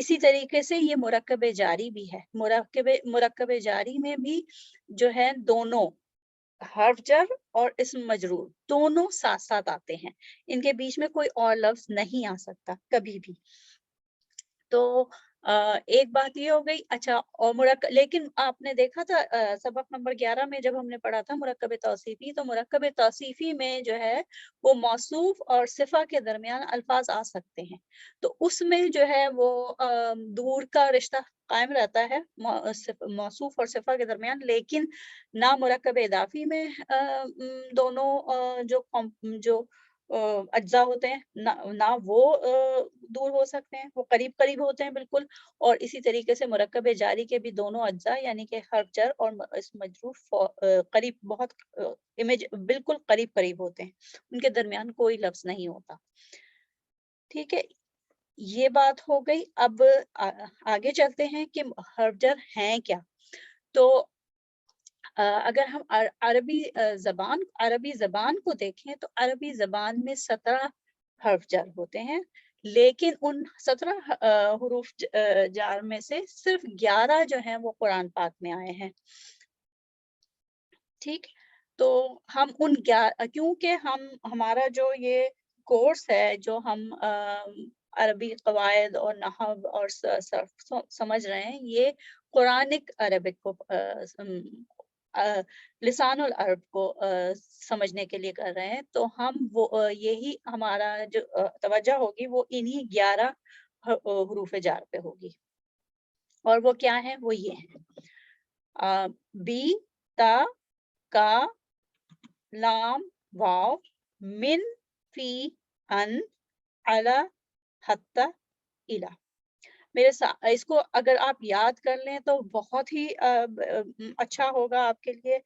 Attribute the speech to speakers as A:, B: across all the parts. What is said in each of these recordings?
A: اسی طریقے سے یہ مرکب جاری بھی ہے. مرکب جاری میں بھی جو ہے دونوں حرف جر اور اسم مجرور دونوں ساتھ ساتھ آتے ہیں. ان کے بیچ میں کوئی اور لفظ نہیں آ سکتا کبھی بھی. تو ایک بات یہ ہو گئی. اچھا، اور لیکن آپ نے دیکھا تھا سبق نمبر 11 میں جب ہم نے پڑھا تھا مرکب توصیفی، تو مرکب توصیفی میں جو ہے وہ موصوف اور صفہ کے درمیان الفاظ آ سکتے ہیں. تو اس میں جو ہے وہ دور کا رشتہ قائم رہتا ہے موصوف اور صفہ کے درمیان، لیکن نہ مرکب اضافی میں دونوں جو اجزاء ہوتے ہیں نہ وہ دور ہو سکتے ہیں، وہ قریب قریب ہوتے ہیں بالکل. اور اسی طریقے سے مرکب جاری کے بھی دونوں اجزاء یعنی کہ حرف جر اور اسم مجرور قریب بہت بالکل قریب قریب ہوتے ہیں، ان کے درمیان کوئی لفظ نہیں ہوتا. ٹھیک ہے، یہ بات ہو گئی. اب آگے چلتے ہیں کہ حرف جر ہیں کیا. تو اگر ہم عربی زبان کو دیکھیں تو عربی زبان میں 17 حرف جر ہوتے ہیں، لیکن ان 17 حروف جار میں سے صرف 11 جو ہیں وہ قرآن پاک میں آئے ہیں. ٹھیک، تو ہم کیونکہ ہمارا جو یہ کورس ہے جو ہم عربی قواعد اور نحو اور صرف سمجھ رہے ہیں، یہ قرآنک عربک کو لسان العرب کو سمجھنے کے لیے کر رہے ہیں. تو ہم یہی ہمارا جو توجہ ہوگی وہ انہی 11 حروف جار پہ ہوگی. اور وہ کیا ہیں؟ وہ یہ ہیں: بی، تا، کا، لام، واو، من، فی، ان، علی، حتی، الی. میرے ساتھ اس کو اگر آپ یاد کر لیں تو بہت ہی اچھا ہوگا آپ کے لیے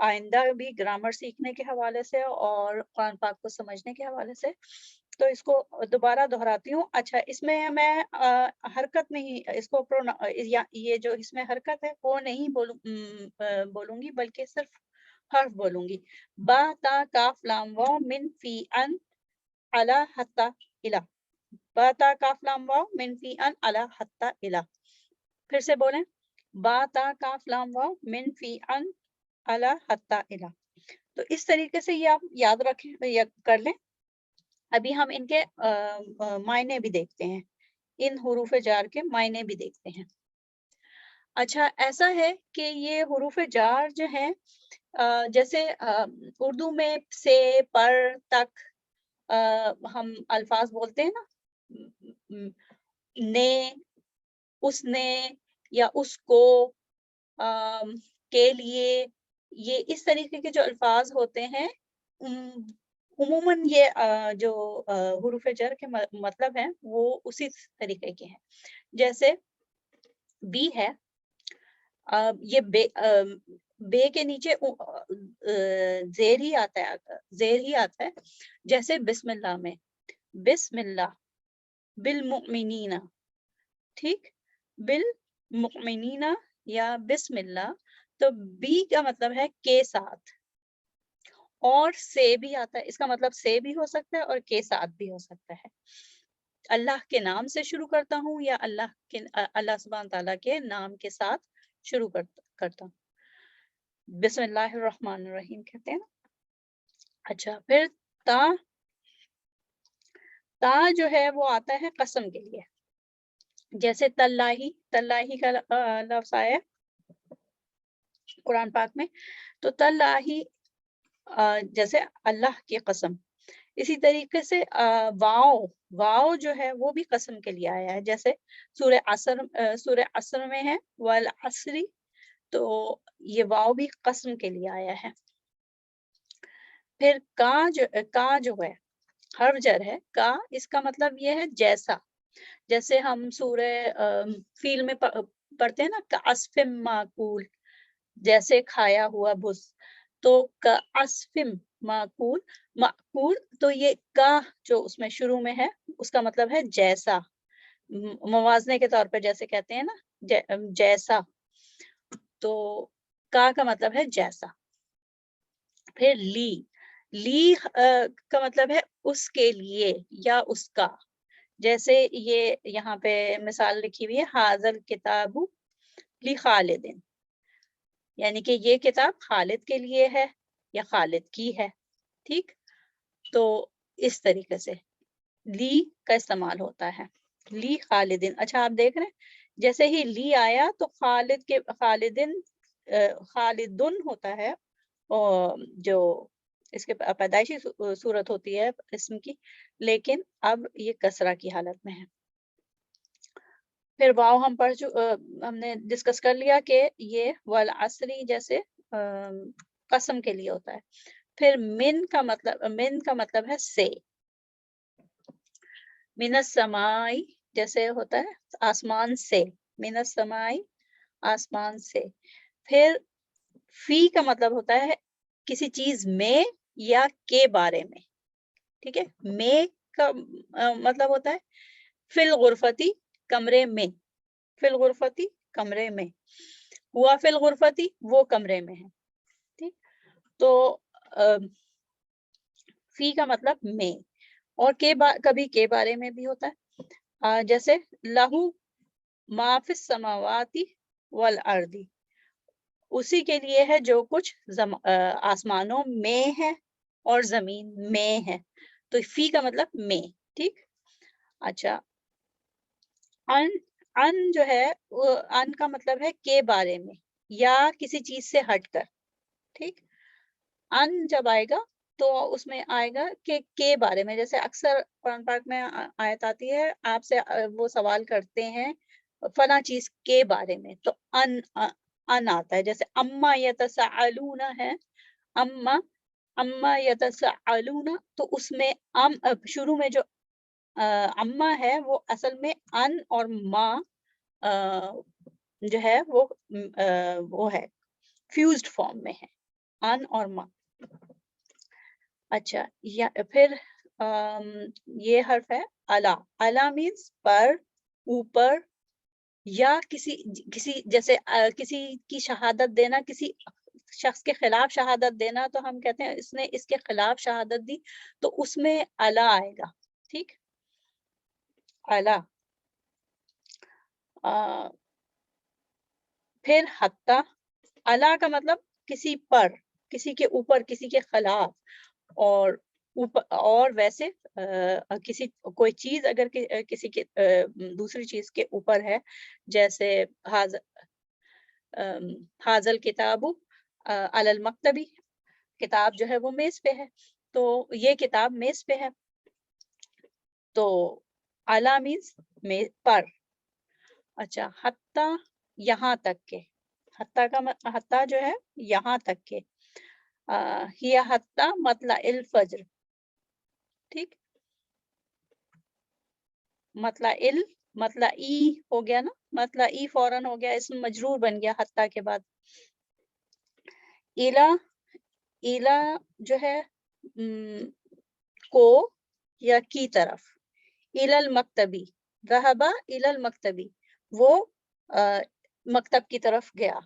A: آئندہ بھی گرامر سیکھنے کے حوالے سے اور قرآن پاک کو سمجھنے کے حوالے سے. تو اس کو دوبارہ دہراتی ہوں. اچھا، اس میں میں حرکت نہیں، اس کو یہ جو اس میں حرکت ہے وہ نہیں بولوں گی، بلکہ صرف حرف بولوں گی. با، تا، کاف، لام، واو، من، فی، ان، علی، حتی، الی. با، تا، کاف، لام، واو، من، فی، ان، علی، حتی، الی. پھر سے بولیں: با، تا، کاف، لام، واو، من، فی، ان، علی، حتی، الی. تو اس طریقے سے یہ آپ یاد رکھیں یا کر لیں. ابھی ہم ان کے معنی بھی دیکھتے ہیں، ان حروف جار کے معنی بھی دیکھتے ہیں. اچھا، ایسا ہے کہ یہ حروف جار جو ہیں جیسے اردو میں سے، پر، تک ہم الفاظ بولتے ہیں نا، نے، اس نے یا اس کو، کے لیے، یہ اس طریقے کے جو الفاظ ہوتے ہیں عموماً یہ جو حروف جر کے مطلب ہیں وہ اسی طریقے کے ہیں. جیسے بی ہے، یہ بے کے نیچے زیر ہی آتا ہے. جیسے بسم اللہ میں بسم اللہ، بالمؤمنین. ٹھیک، بالمؤمنین یا بسم اللہ. تو بی کا مطلب ہے کے ساتھ، اور سے بھی آتا ہے. اس کا مطلب سے بھی ہو سکتا ہے اور کے ساتھ بھی ہو سکتا ہے. اللہ کے نام سے شروع کرتا ہوں یا اللہ سبحانہ تعالیٰ کے نام کے ساتھ شروع کرتا ہوں. بسم اللہ الرحمن الرحیم کہتے ہیں نا. اچھا، پھر تا جو ہے وہ آتا ہے قسم کے لیے. جیسے تاللہ کا لفظ آیا قرآن پاک میں، تو تاللہ جیسے اللہ کی قسم. اسی طریقے سے واو جو ہے وہ بھی قسم کے لیے آیا ہے. جیسے سورہ عصر میں ہے والعصر، تو یہ واو بھی قسم کے لیے آیا ہے. پھر کا جو ہے حرف جر ہے. کا، اس کا مطلب یہ ہے جیسا. جیسے ہم سورہ فیل میں پڑھتے ہیں نا، کعصف معقول، جیسے کھایا ہوا بھس. تو کعصف معقول، تو یہ کا جو اس میں شروع میں ہے اس کا مطلب ہے جیسا، موازنے کے طور پر جیسے کہتے ہیں نا جیسا. تو کا مطلب ہے جیسا. پھر لی کا مطلب ہے اس کے لیے یا اس کا. جیسے یہ یہاں پہ مثال لکھی ہوئی ہے حاضل کتاب لی خالدین، یعنی کہ یہ کتاب خالد کے لیے ہے یا خالد کی ہے، ٹھیک. تو اس طریقے سے لی کا استعمال ہوتا ہے، لی خالدین. اچھا آپ دیکھ رہے ہیں جیسے ہی لی آیا تو خالد کے خالدن خالدن ہوتا ہے، اور جو اس کے پیدائشی صورت ہوتی ہے اسم کی، لیکن اب یہ کسرہ کی حالت میں ہے. پھر واو ہم نے ڈسکس کر لیا کہ یہ والعصری جیسے قسم کے لیے ہوتا ہے. پھر من کا مطلب ہے سے. من السمائی جیسے ہوتا ہے آسمان سے، من السمائی آسمان سے. پھر فی کا مطلب ہوتا ہے کسی چیز میں یا کے بارے میں، ٹھیک ہے. میں کا مطلب ہوتا ہے فی الغرفتی کمرے میں، فی الغرفتی کمرے میں، ہوا فی الغرفتی وہ کمرے میں ہے، ٹھیک. تو فی کا مطلب میں، اور کبھی کے بارے میں بھی ہوتا ہے، جیسے لہو ما فی السماواتی والارض، اسی کے لیے ہے جو کچھ آسمانوں میں ہے اور زمین میں ہے. تو فی کا مطلب میں، ٹھیک. اچھا ان جو ہے وہ ان کا مطلب ہے کے بارے میں یا کسی چیز سے ہٹ کر، ٹھیک. ان جب آئے گا تو اس میں آئے گا کہ کے بارے میں، جیسے اکثر قرآن پاک میں آیت آتی ہے آپ سے وہ سوال کرتے ہیں فلاں چیز کے بارے میں، تو ان آتا ہے. جیسے اما یتساءلون ہے، اما یتساءلون، تو اس میں شروع میں جو اما ہے وہ اصل میں ان اور ما جو ہے وہ ہے فیوزڈ فارم میں ہے، ان اور ما. اچھا پھر یہ حرف ہے الا. الا مینس پر، اوپر، یا کسی جیسے کسی کی شہادت دینا، کسی شخص کے خلاف شہادت دینا، تو ہم کہتے ہیں اس نے اس کے خلاف شہادت دی، تو اس میں الا آئے گا، ٹھیک. الا. پھر حتی. الا کا مطلب کسی پر، کسی کے اوپر، کسی کے خلاف، اور ویسے کوئی چیز اگر کسی کے دوسری چیز کے اوپر ہے، جیسے حاضل کتاب علی المکتبی، کتاب جو ہے وہ میز پہ ہے، تو یہ کتاب میز پہ ہے. تو اعلیٰ مینس پر. اچھا حتی یہاں تک کے، حتی جو ہے یہاں تک کے، ہی حتی مطلع الفجر، ٹھیک. مطلع ای ہو گیا نا، مطلع ای فوراً ہو گیا، اسم مجرور بن گیا حتی کے بعد. ایلا جو ہے کو یا کی طرف. الی المکتبی، ذهب الی المکتبی، وہ مکتب کی طرف گیا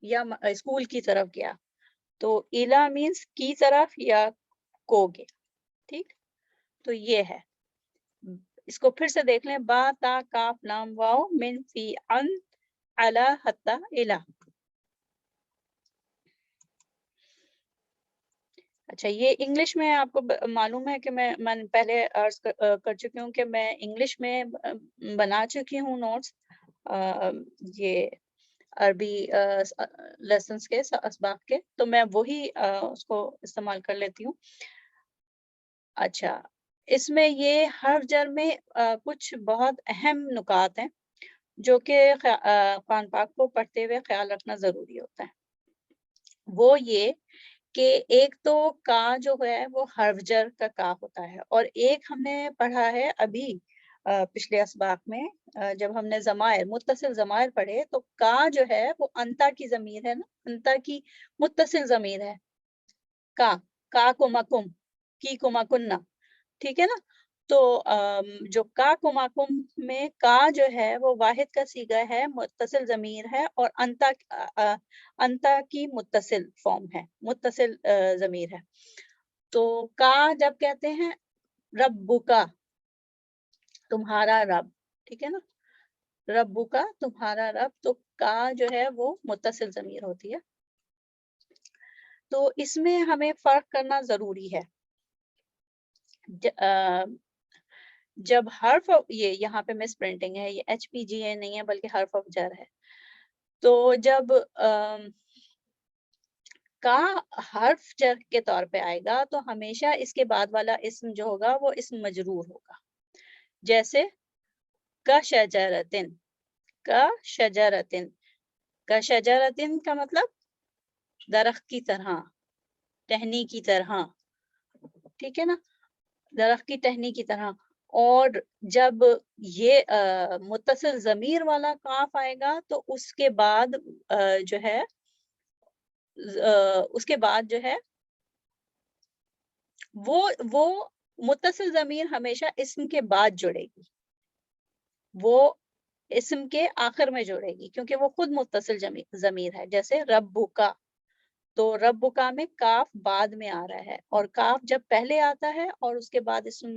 A: یا اسکول کی طرف گیا. تو الا مینس کی طرف یا کو گیا، ٹھیک. تو یہ ہے. اس کو پھر سے دیکھ لیں، با تا کاف لام واو من فی ان علی حتی الی. اچھا یہ انگلش میں آپ کو معلوم ہے کہ میں پہلے عرض کر چکی ہوں کہ میں انگلش میں بنا چکی ہوں نوٹس، یہ عربی لیسنس کے اسباق کے، تو میں وہی اس کو استعمال کر لیتی ہوں. اچھا اس میں یہ حرف جر میں کچھ بہت اہم نکات ہیں جو کہ قرآن پاک کو پڑھتے ہوئے خیال رکھنا ضروری ہوتا ہے. وہ یہ کہ ایک تو کا جو ہے وہ حرف جر کا کا ہوتا ہے، اور ایک ہم نے پڑھا ہے ابھی پچھلے اسباق میں جب ہم نے ضمائر، متصل ضمائر پڑھے، تو کا جو ہے وہ انتا کی ضمیر ہے نا، انتا کی متصل ضمیر ہے. کا کمکم، کی کمکنہ، ٹھیک ہے نا. تو جو کا کمکم میں کا جو ہے وہ واحد کا صیغہ ہے، متصل ضمیر ہے، اور انتا کی متصل فارم ہے، متصل ضمیر ہے. تو کا جب کہتے ہیں ربکا، تمہارا رب، ٹھیک ہے نا، ربو کا تمہارا رب، تو کا جو ہے وہ متصل ضمیر ہوتی ہے. تو اس میں ہمیں فرق کرنا ضروری ہے. جب حرف یہ یہاں پہ مس پرنٹنگ ہے، یہ ایچ پی جی اے نہیں ہے بلکہ حرف آف جر ہے. تو جب کا حرف جر کے طور پہ آئے گا تو ہمیشہ اس کے بعد والا اسم جو ہوگا وہ اسم مجرور ہوگا. جیسے کا شجرتن، کا شجرتن، کا شجرتن کا مطلب درخت کی طرح، ٹہنی کی طرح، ٹھیک ہے نا، درخت کی ٹہنی کی طرح. اور جب یہ متصل ضمیر والا کاف آئے گا تو اس کے بعد جو ہے اس کے بعد جو ہے وہ متصل ضمیر ہمیشہ اسم کے بعد جڑے گی، وہ اسم کے آخر میں جڑے گی کیونکہ وہ خود متصل ضمیر ہے. جیسے ربو کا، تو رب کا میں کاف بعد میں آ رہا ہے، اور کاف جب پہلے آتا ہے اور اس کے بعد اسم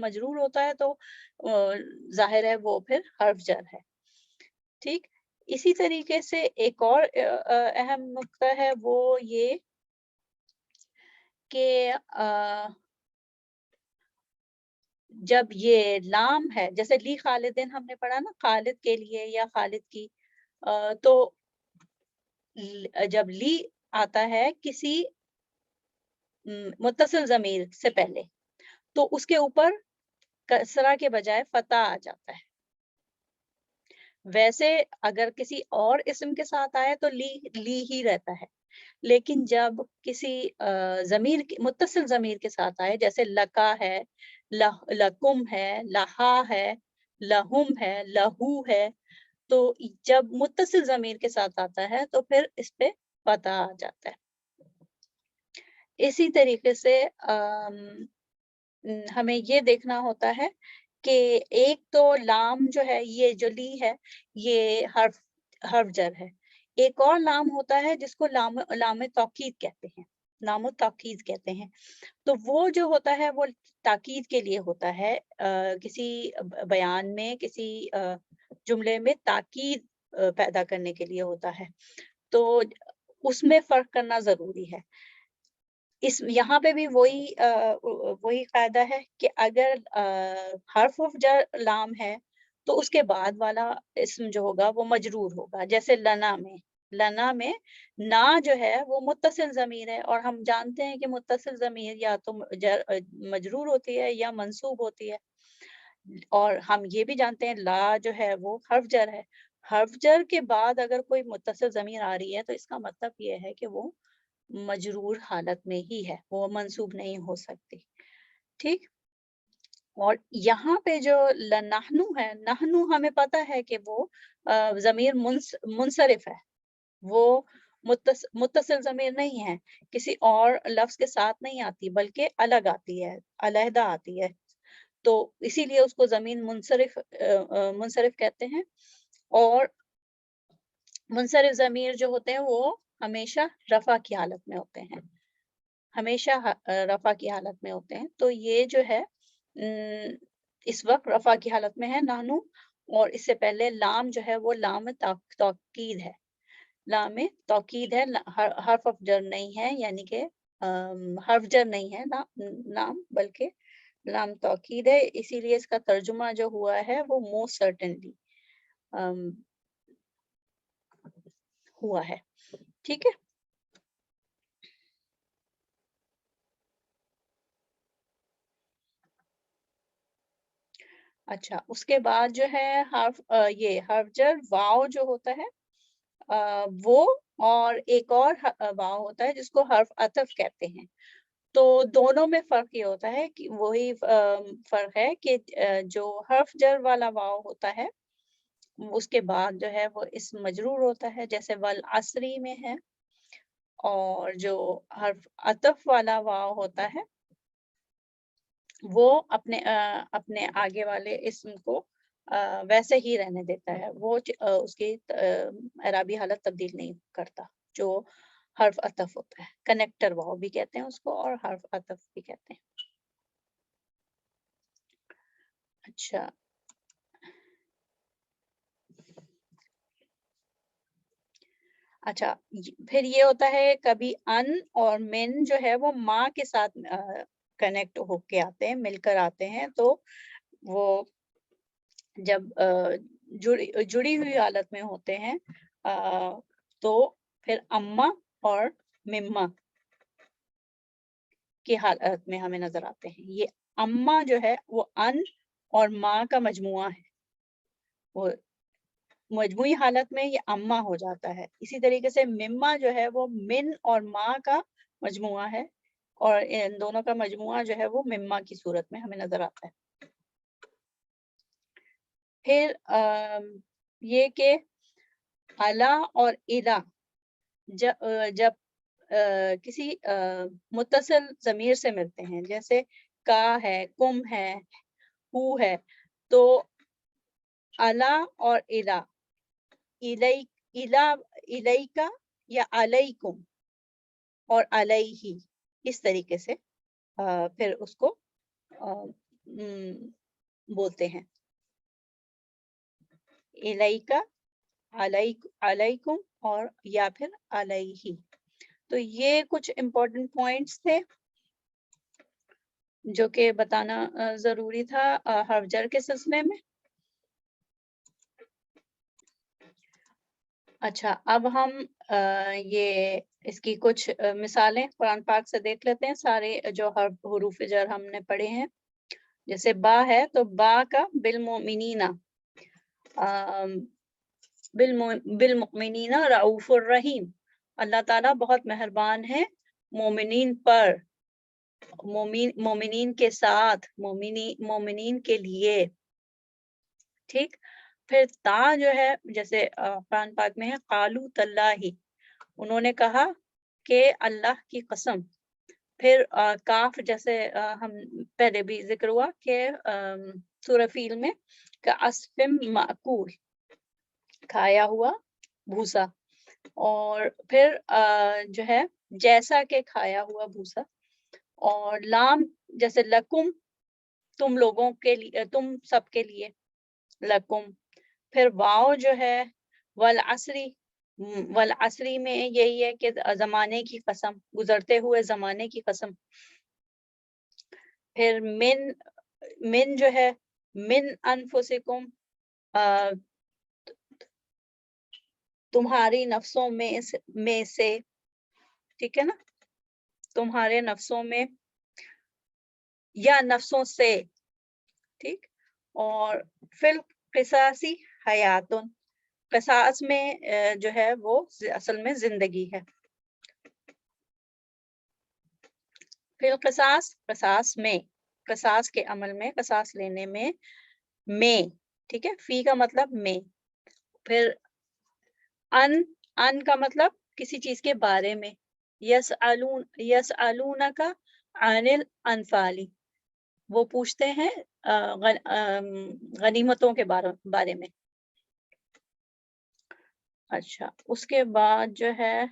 A: مجرور ہوتا ہے تو ظاہر ہے وہ پھر حرف جر ہے. ٹھیک، اسی طریقے سے ایک اور اہم نقطہ ہے وہ یہ کہ جب یہ لام ہے، جیسے لی خالدین ہم نے پڑھا نا، خالد کے لیے یا خالد کی، تو جب لی آتا ہے کسی متصل ضمیر سے پہلے تو اس کے اوپر کسرہ کے بجائے فتح آ جاتا ہے. ویسے اگر کسی اور اسم کے ساتھ آئے تو لی ہی رہتا ہے، لیکن جب کسی ضمیر متصل ضمیر کے ساتھ آئے، جیسے لکا ہے، لکم ہے، لہا ہے، لہم ہے، لہو ہے، تو جب متصل ضمیر کے ساتھ آتا ہے تو پھر اس پہ فتح آ جاتا ہے. اسی طریقے سے ہمیں یہ دیکھنا ہوتا ہے کہ ایک تو لام جو ہے، یہ جو لی ہے یہ حرف جر ہے. ایک اور لام ہوتا ہے جس کو لام توکید کہتے ہیں، لام التوکید کہتے ہیں. تو وہ جو ہوتا ہے وہ تاکید کے لیے ہوتا ہے، کسی بیان میں، کسی جملے میں تاکید پیدا کرنے کے لیے ہوتا ہے. تو اس میں فرق کرنا ضروری ہے. یہاں پہ بھی وہی قاعدہ ہے کہ اگر حرف جر لام ہے تو اس کے بعد والا اسم جو ہوگا وہ مجرور ہوگا. جیسے لنا میں نا جو ہے وہ متصل ضمیر ہے، اور ہم جانتے ہیں کہ متصل ضمیر یا تو مجرور ہوتی ہے یا منصوب ہوتی ہے. اور ہم یہ بھی جانتے ہیں لا جو ہے وہ حرف جر ہے. حرف جر کے بعد اگر کوئی متصل ضمیر آ رہی ہے تو اس کا مطلب یہ ہے کہ وہ مجرور حالت میں ہی ہے، وہ منصوب نہیں ہو سکتی. ٹھیک، اور یہاں پہ جو لنحنو ہے، نحنو ہمیں پتا ہے کہ وہ ضمیر منصرف ہے، وہ متصل ضمیر نہیں ہے، کسی اور لفظ کے ساتھ نہیں آتی بلکہ الگ آتی ہے، علیحدہ آتی ہے. تو اسی لیے اس کو ضمیر منصرف کہتے ہیں. اور منصرف ضمیر جو ہوتے ہیں وہ ہمیشہ رفع کی حالت میں ہوتے ہیں، ہمیشہ رفع کی حالت میں ہوتے ہیں. تو یہ جو ہے اس وقت رفع کی حالت میں ہے نحنو، اور اس سے پہلے لام جو ہے وہ لام توکید ہے، لام توکید ہے، حرف جر نہیں ہے، یعنی کہ حرف جر نہیں ہے نام، بلکہ لام توکید ہے. اسی لیے اس کا ترجمہ جو ہوا ہے وہ موسٹ سرٹنلی ہوا ہے. ٹھیک ہے، اچھا اس کے بعد جو ہے یہ حرف جر واو جو ہوتا ہے وہ، اور ایک اور واو ہوتا ہے جس کو حرف عطف کہتے ہیں. تو دونوں میں فرق یہ ہوتا ہے کہ وہی فرق ہے کہ جو حرف جر والا واو ہوتا ہے اس کے بعد جو ہے وہ اسم مجرور ہوتا ہے، جیسے والعصری میں ہے. اور جو حرف عطف والا واو ہوتا ہے وہ اپنے آگے والے اسم کو ویسے ہی رہنے دیتا ہے، وہ اس کی اعرابی حالت تبدیل نہیں کرتا، جو حرف عطف ہوتا ہے. کنیکٹر واو بھی کہتے ہیں اس کو اور حرف عطف بھی کہتے ہیں. اچھا اچھا پھر یہ ہوتا ہے کبھی ان اور من جو ہے وہ ماں کے ساتھ کنیکٹ ہو کے آتے ہیں، مل کر آتے ہیں، تو وہ جب جڑی ہوئی حالت میں ہوتے ہیں تو پھر اما اور مما کی حالت میں ہمیں نظر آتے ہیں. یہ اما جو ہے وہ ان اور ماں کا مجموعہ ہے، وہ مجموعی حالت میں یہ اما ہو جاتا ہے. اسی طریقے سے مما جو ہے وہ من اور ماں کا مجموعہ ہے، اور ان دونوں کا مجموعہ جو ہے وہ مما کی صورت میں ہمیں نظر آتا ہے. پھر یہ کہ الا اور اذا جب کسی متصل ضمیر سے ملتے ہیں، جیسے کا ہے، کم ہے، ہو ہے، تو الا اور اذا، الیکا یا علیکم اور علیہ، اس طریقے سے پھر اس کو بولتے ہیں. الیکا، علیکم اور یا پھر علیہ. تو یہ کچھ امپورٹنٹ پوائنٹس تھے جو کہ بتانا ضروری تھا حرف جر کے سلسلے میں. اچھا اب ہم یہ اس کی کچھ مثالیں قرآن پاک سے دیکھ لیتے ہیں. سارے جو حروف جر ہم نے پڑھے ہیں، جیسے با ہے تو با کا بالمؤمنین، بالمؤمنین رؤوف الرحیم، اللہ تعالیٰ بہت مہربان ہے مومنین پر، مومنین کے ساتھ، مومنین کے لیے. ٹھیک. پھر تا جو ہے جیسے قرآن پاک میں ہے قالو تاللہ، انہوں نے کہا کہ اللہ کی قسم. پھر کاف جیسے ہم پہلے بھی ذکر ہوا کہ سورہ فیل میں کہ اسفم مأکول، کھایا ہوا بھوسا. اور پھر جو ہے جیسا کہ کھایا ہوا بھوسا. اور لام جیسے لکم، تم لوگوں کے لیے، تم سب کے لیے، لکم. پھر واؤ جو ہے والعصری، والعصری میں یہی ہے کہ زمانے کی قسم، گزرتے ہوئے زمانے کی قسم. پھر من جو ہے من انفسکم، تمہاری نفسوں میں سے، ٹھیک ہے نا، تمہارے نفسوں میں یا نفسوں سے. ٹھیک. اور فی القصاصی حیاتن، قصاص میں جو ہے وہ اصل میں زندگی ہے. فی القصاص، قصاص میں، قصاص کے عمل میں، قصاص لینے میں، ٹھیک ہے. فی کا مطلب میں. پھر ان کا مطلب کسی چیز کے بارے میں. یسألونک عن الانفال، وہ پوچھتے ہیں غنیمتوں کے بارے میں. اچھا اس کے بعد جو ہے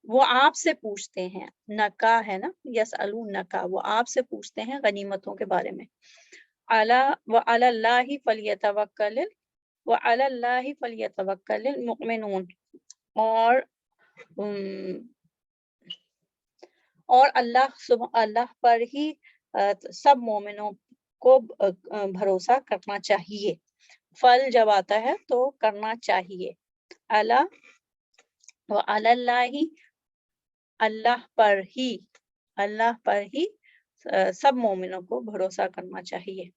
A: وہ آپ سے پوچھتے ہیں، نکا ہے نا، یسألونک، وہ آپ سے پوچھتے ہیں غنیمتوں کے بارے میں. وعلی اللہ فلیتوکل، وعلی اللہ فلیتوکل المؤمنون، اور اللہ پر ہی سب مومنوں کو بھروسہ کرنا چاہیے. فل جب آتا ہے تو کرنا چاہیے. وعلی اللہ، اللہ پر ہی سب مومنوں کو بھروسہ کرنا چاہیے.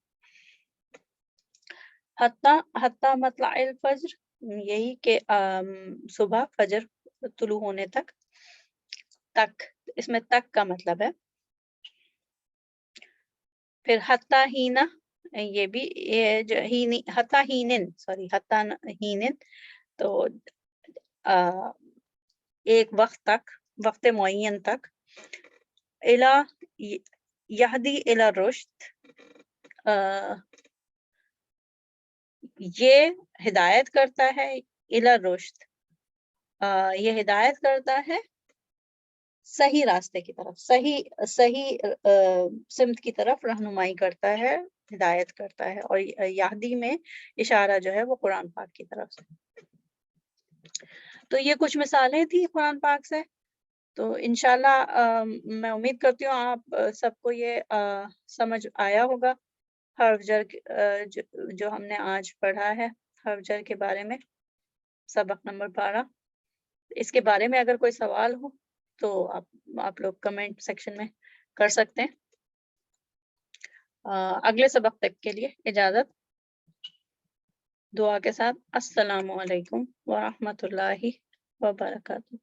A: حتی مطلع الفجر، یہی کہ صبح فجر طلوع ہونے تک. اس میں تک کا مطلب ہے. پھر حتی ہینا، یہ بھی جو حتی ہینن، تو ایک وقت تک، وقت معین تک. یہدی الی الرشد، یہ ہدایت کرتا ہے، الی الرشد، یہ ہدایت کرتا ہے صحیح راستے کی طرف، صحیح سمت کی طرف رہنمائی کرتا ہے. ہدایت کرتا ہے، اور یہدی میں اشارہ جو ہے وہ قرآن پاک کی طرف سے۔ تو یہ کچھ مثالیں تھی قرآن پاک سے۔ تو انشاءاللہ میں امید کرتی ہوں آپ سب کو یہ سمجھ آیا ہوگا حرف جر جو ہم نے آج پڑھا ہے حرف جر کے بارے میں، سبق نمبر 12۔ اس کے بارے میں اگر کوئی سوال ہو تو آپ لوگ کمنٹ سیکشن میں کر سکتے ہیں۔ اگلے سبق تک کے لیے اجازت، دعا کے ساتھ۔ السلام علیکم ورحمۃ اللہ وبرکاتہ۔